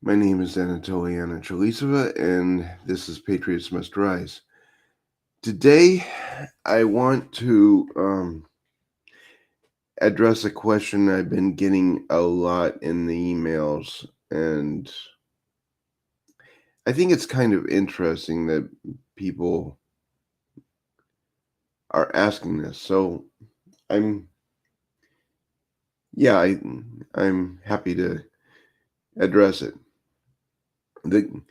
My name is Anatoliana Chalisova, and this is Patriots Must Rise. Today, I want to address a question I've been getting a lot in the emails, and I think it's kind of interesting that people are asking this. So, I'm yeah, I'm happy to address it. the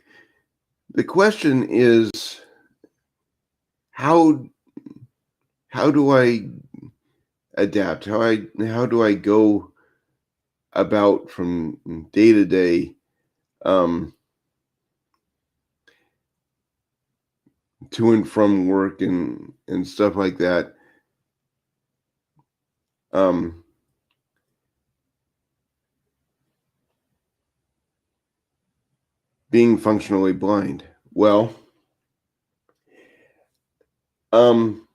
The question is how how do I adapt? How do I go about from day to day, um, to and from work and stuff like that, um, being functionally blind. Well, um,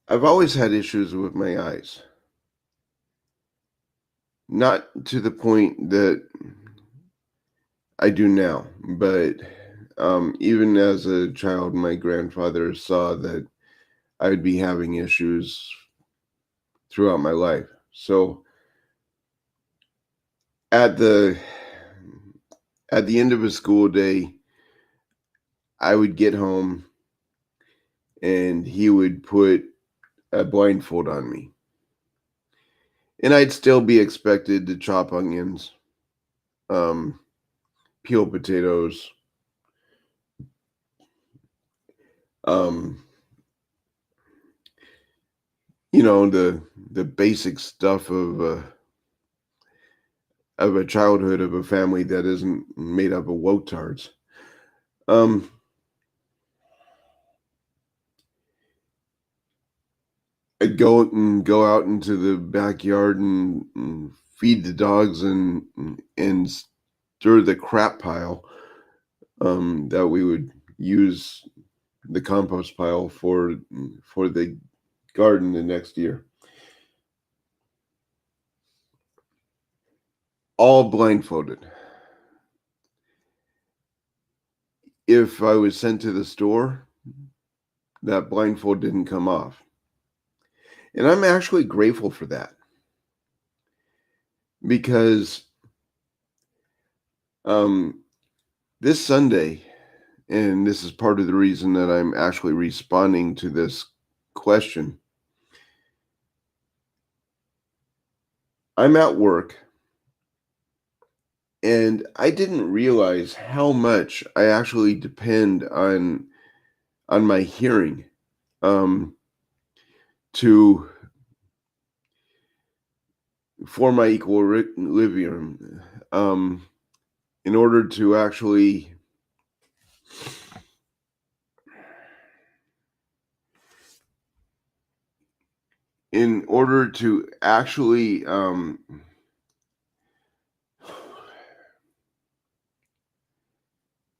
I've always had issues with my eyes, not to the point that I do now, but even as a child, my grandfather saw that I would be having issues throughout my life. So at the at the end of a school day, I would get home and he would put a blindfold on me. And I'd still be expected to chop onions, um, peel potatoes, um, the basic stuff of a childhood of a family that isn't made up of wotards. Um, I'd go out into the backyard and feed the dogs and stir the crap pile, that we would use the compost pile for the garden the next year. All blindfolded. If I was sent to the store, that blindfold didn't come off. And I'm actually grateful for that because um, this Sunday, and this is part of the reason that I'm actually responding to this question, I'm at work and I didn't realize how much I actually depend on my hearing, um, to for my equilibrium, in order to actually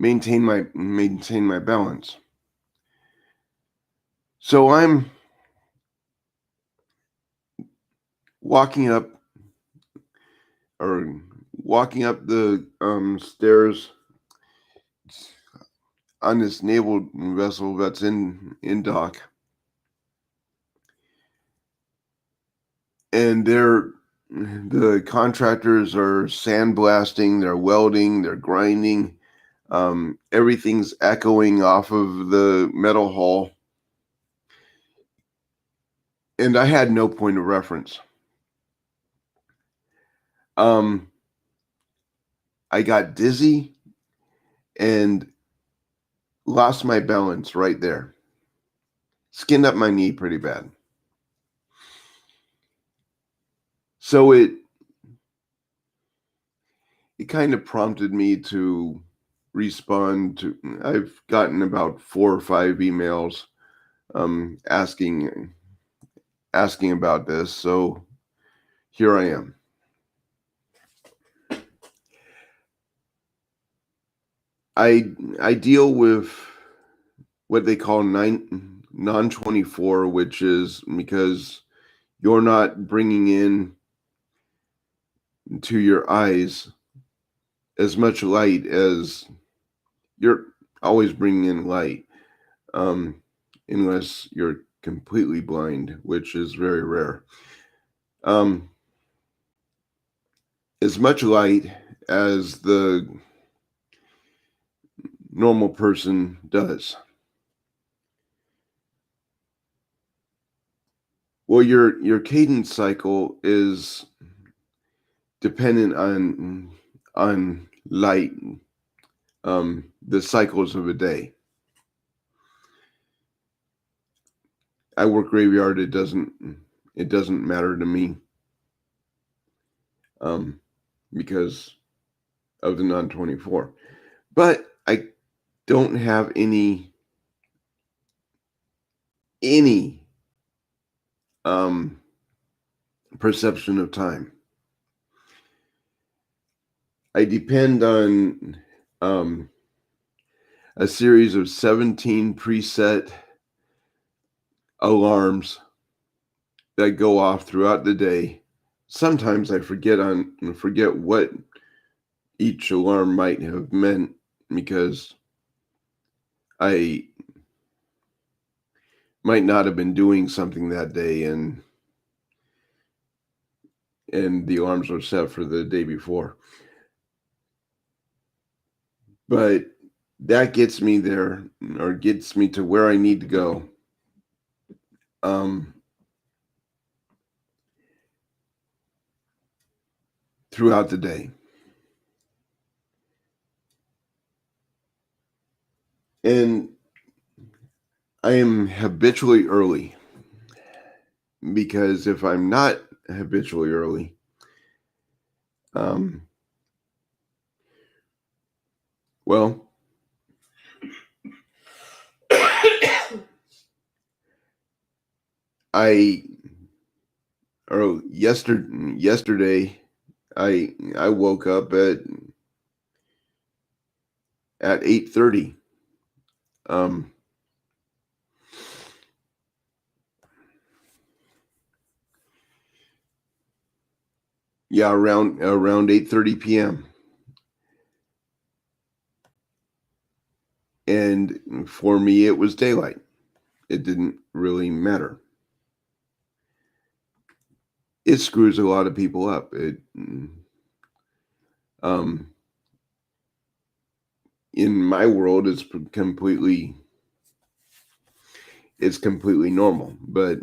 maintain my balance. So I'm walking up or walking up the stairs on this naval vessel that's in dock, and the contractors are sandblasting, they're welding, they're grinding. Everything's echoing off of the metal hull, and I had no point of reference. Um, I got dizzy and lost my balance right there. Skinned up my knee pretty bad. So it kind of prompted me to respond to. I've gotten about 4 or 5 emails, asking about this. So here I am. I deal with what they call non 24, which is because you're not bringing in to your eyes as much light as you're always bringing in light, um, unless you're completely blind, which is very rare. Um, as much light as the normal person does. Well, your cadence cycle is dependent on light, the cycles of a day. I work graveyard. It doesn't matter to me, um, because of the non-24. But I don't have any um, perception of time. I depend on a series of 17 preset alarms that go off throughout the day. Sometimes I forget what each alarm might have meant because I might not have been doing something that day, and the alarms were set for the day before. But that gets me there, or gets me to where I need to go. Um, Throughout the day. And I am habitually early, because if I'm not habitually early, um, well, I or yesterday I woke up at 8:30. Um, yeah, around 8:30 p.m. And for me, it was daylight. It didn't really matter. It screws a lot of people up. Um, in my world, completely normal, but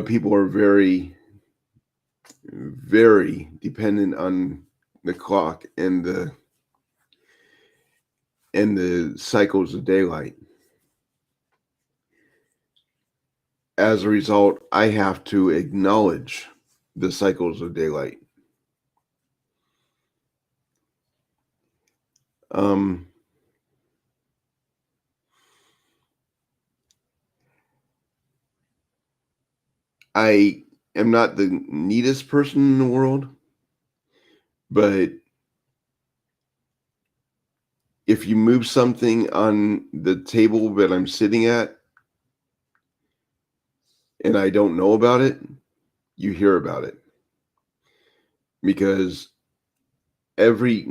people are very, very dependent on the clock and the cycles of daylight. As a result, I have to acknowledge the cycles of daylight. Um, I am not the neatest person in the world, but if you move something on the table that I'm sitting at and I don't know about it, you hear about it, because every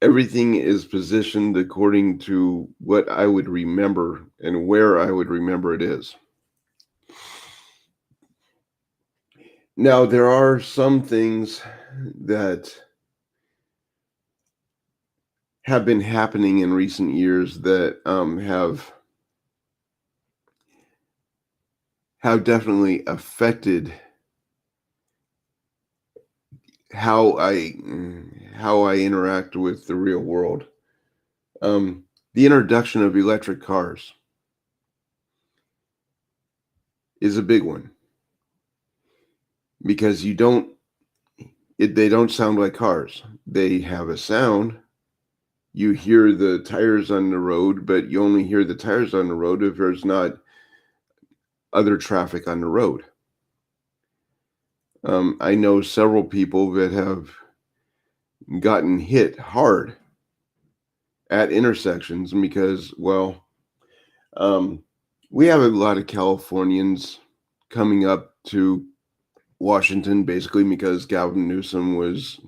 everything is positioned according to what I would remember and where I would remember it is. Now, there are some things that have been happening in recent years that have definitely affected how I interact with the real world. The introduction of electric cars is a big one, because they don't sound like cars. They have a sound. You hear the tires on the road, but you only hear the tires on the road if there's not other traffic on the road. I know several people that have gotten hit hard at intersections because, well, we have a lot of Californians coming up to Washington, basically because Gavin Newsom was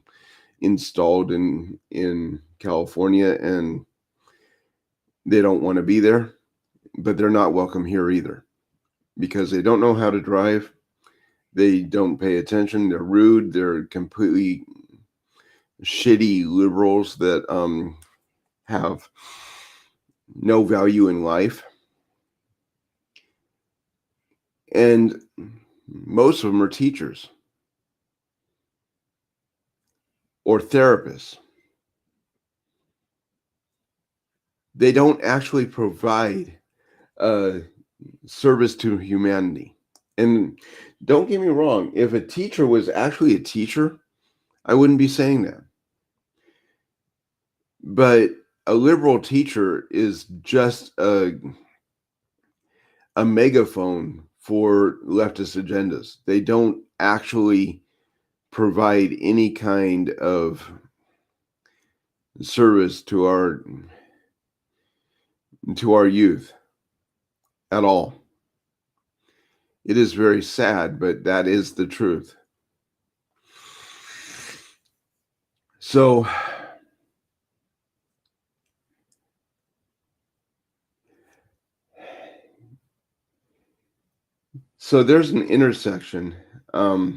installed in California, and they don't want to be there, but they're not welcome here either because they don't know how to drive. They don't pay attention. They're rude. They're completely shitty liberals that have no value in life. And most of them are teachers or therapists. They don't actually provide service to humanity. And don't get me wrong, if a teacher was actually a teacher, I wouldn't be saying that. But a liberal teacher is just a megaphone for leftist agendas. They don't actually provide any kind of service to our youth at all. It is very sad, but that is the truth. So there's an intersection, a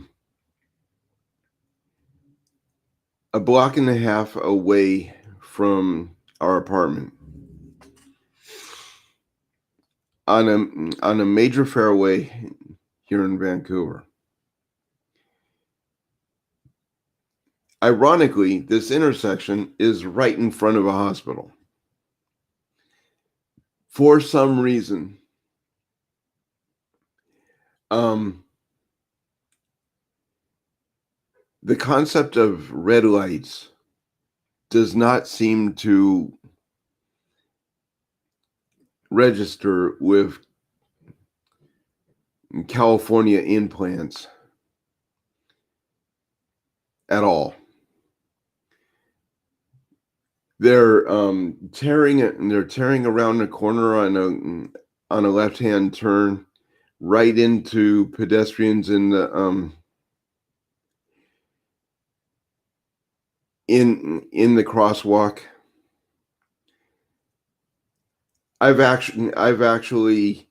block and a half away from our apartment, on a major fairway here in Vancouver. Ironically, this intersection is right in front of a hospital. For some reason, the concept of red lights does not seem to register with California implants at all. They're tearing around the corner on a left-hand turn right into pedestrians in the in the crosswalk. I've actually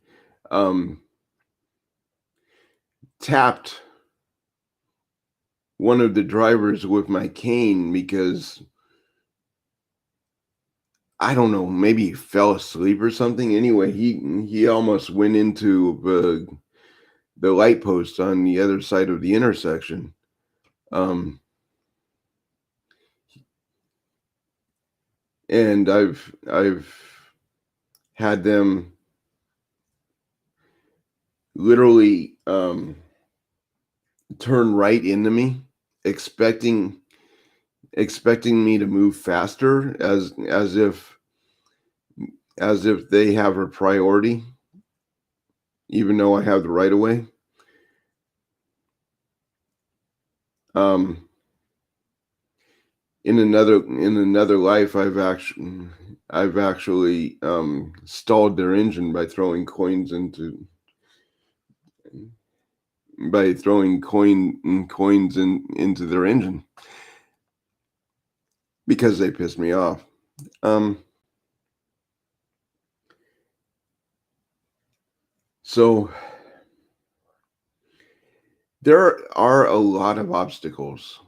tapped one of the drivers with my cane because I don't know, maybe he fell asleep or something. Anyway, he almost went into the light post on the other side of the intersection. And I've had them literally turn right into me, expecting me to move faster, as if they have a priority, even though I have the right of way. In another life, I've actually stalled their engine by throwing coins into their engine because they pissed me off. So there are a lot of obstacles,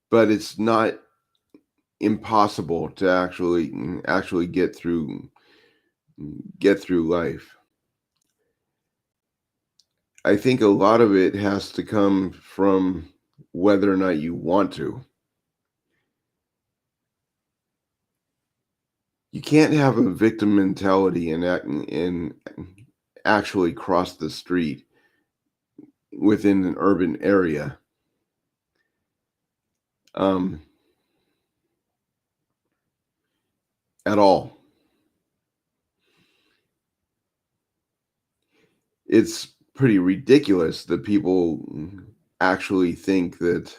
but it's not impossible to actually get through life. I think a lot of it has to come from whether or not you want to. You can't have a victim mentality and actually cross the street within an urban area. At all. It's pretty ridiculous that people actually think that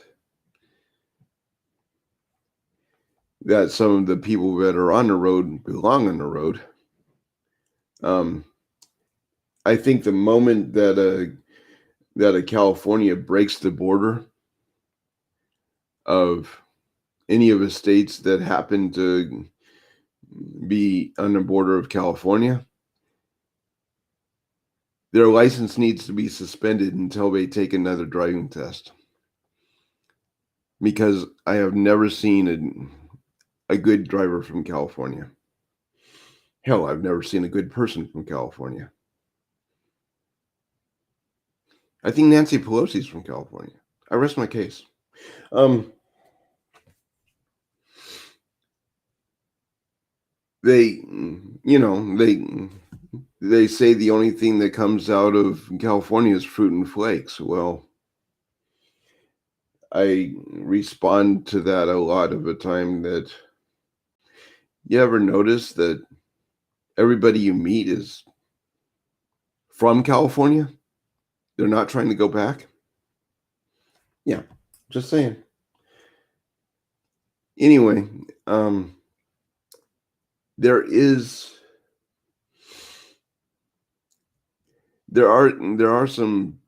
some of the people that are on the road belong on the road. I think the moment that a California breaks the border of any of the states that happen to be on the border of California, their license needs to be suspended until they take another driving test. Because I have never seen a good driver from California. Hell, I've never seen a good person from California. I think Nancy Pelosi's from California. I rest my case. Um, they, they say the only thing that comes out of California is fruit and flakes. Well, I respond to that a lot of the time. That you ever notice that everybody you meet is from California? They're not trying to go back. Yeah, just saying. Anyway, um, there is there are some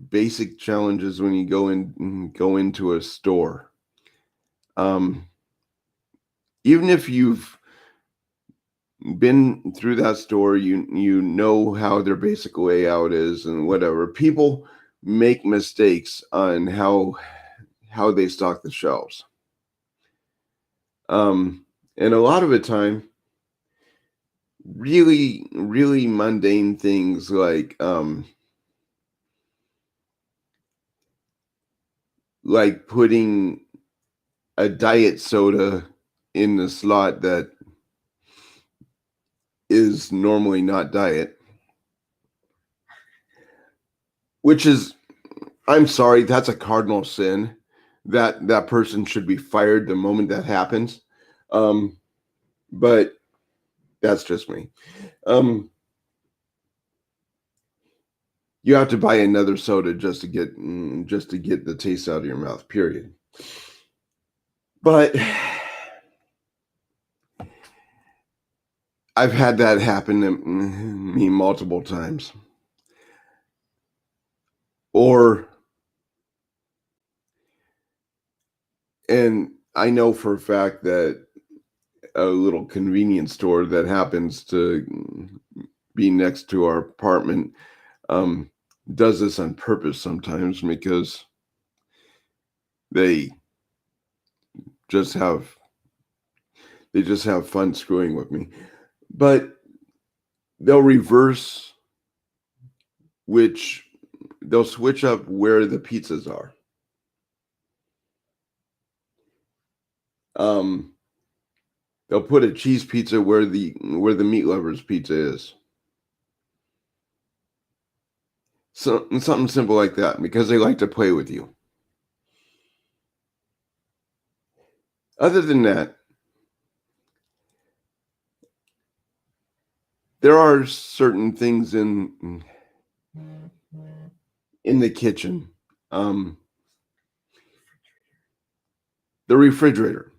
basic challenges when you go into a store. Um, Even if you've been through that store, you know how their basic layout is and whatever. People make mistakes on how they stock the shelves. And a lot of the time, really, really mundane things like putting a diet soda in the slot that is normally not diet, which is, I'm sorry, that's a cardinal sin. That person should be fired the moment that happens. Um, but that's just me. Um, you have to buy another soda just to get the taste out of your mouth. Period. But I've had that happen to me multiple times. Or, and I know for a fact that a little convenience store that happens to be next to our apartment um, does this on purpose sometimes because they just have they just have fun screwing with me. But they'll reverse which they'll switch up where the pizzas are. Um, they'll put a cheese pizza where the meat lovers pizza is. So something simple like that because they like to play with you. Other than that, there are certain things in the kitchen. Um, the refrigerator.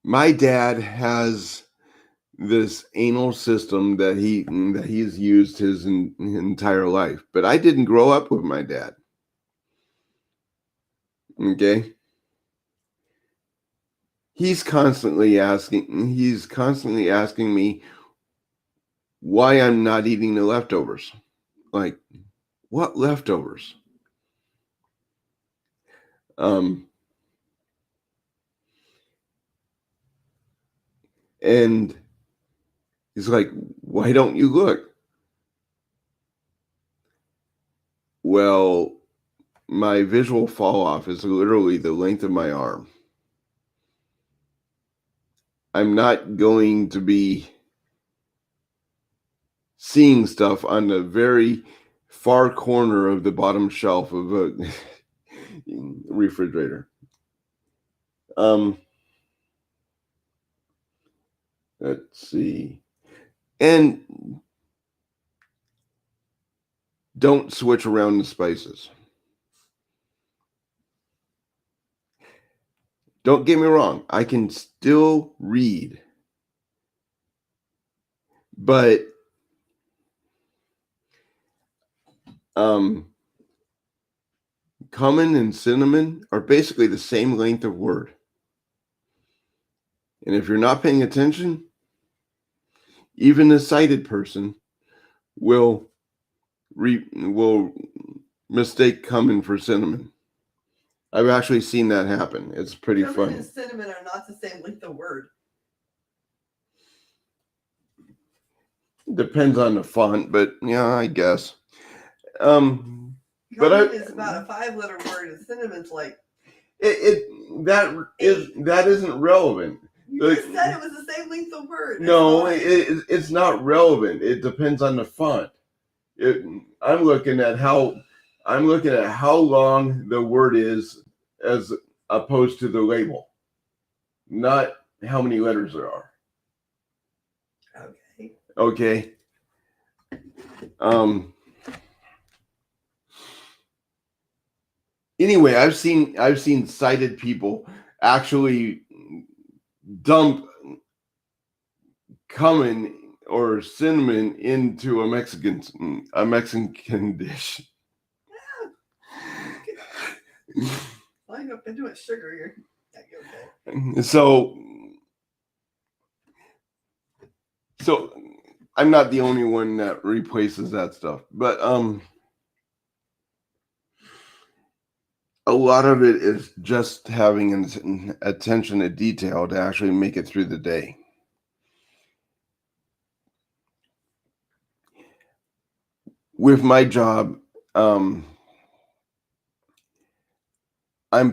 My dad has this anal system that he's used his entire life, but I didn't grow up with my dad. Okay, he's constantly asking me why I'm not eating the leftovers. Like, what leftovers? Um, and he's like, why don't you look? Well, my visual fall off is literally the length of my arm. I'm not going to be seeing stuff on the very far corner of the bottom shelf of a refrigerator. Um, let's see. And don't switch around the spices. Don't get me wrong, I can still read But cumin and cinnamon are basically the same length of word. And if you're not paying attention, even a sighted person will will mistake cumin for cinnamon. I've actually seen that happen. It's pretty Cumin funny. and cinnamon are not the same length of word. Depends on the font, but yeah, I guess. Cumin is about a 5-letter word, and cinnamon's like that isn't relevant. You just said it was the same length of word. No, it's not relevant. It depends on the font. I'm looking at how long the word is as opposed to the label, not how many letters there are. Okay. Anyway, I've seen sighted people actually dump cumin or cinnamon into a Mexican dish. Line up into it, sugar. Okay. So I'm not the only one that replaces that stuff, but a lot of it is just having an attention to detail to actually make it through the day. With my job, I'm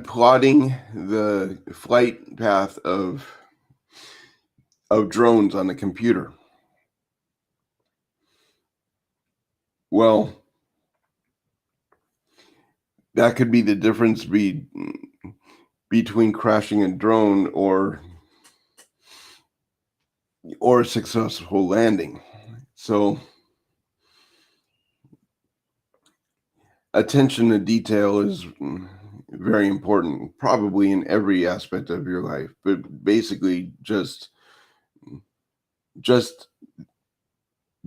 plotting the flight path of drones on the computer. Well, that could be the difference between crashing a drone or a successful landing. So attention to detail is very important, probably in every aspect of your life, but basically just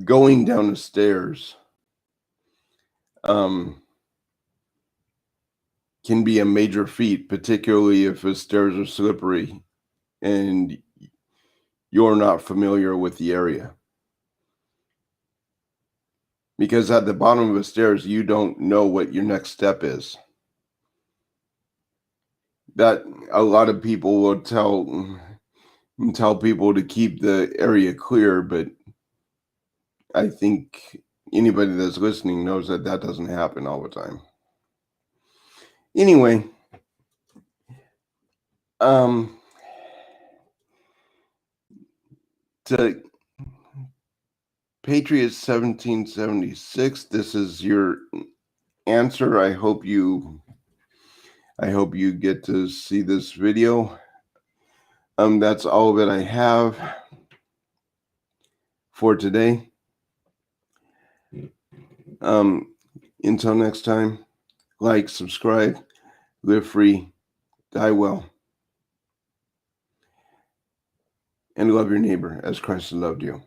going down the stairs can be a major feat, particularly if the stairs are slippery and you're not familiar with the area. Because at the bottom of the stairs, you don't know what your next step is. That a lot of people will tell people to keep the area clear, but I think anybody that's listening knows that doesn't happen all the time. Anyway, to Patriots 1776, this is your answer. I hope you get to see this video. That's all that I have for today. Until next time, like, subscribe, live free, die well, and love your neighbor as Christ loved you.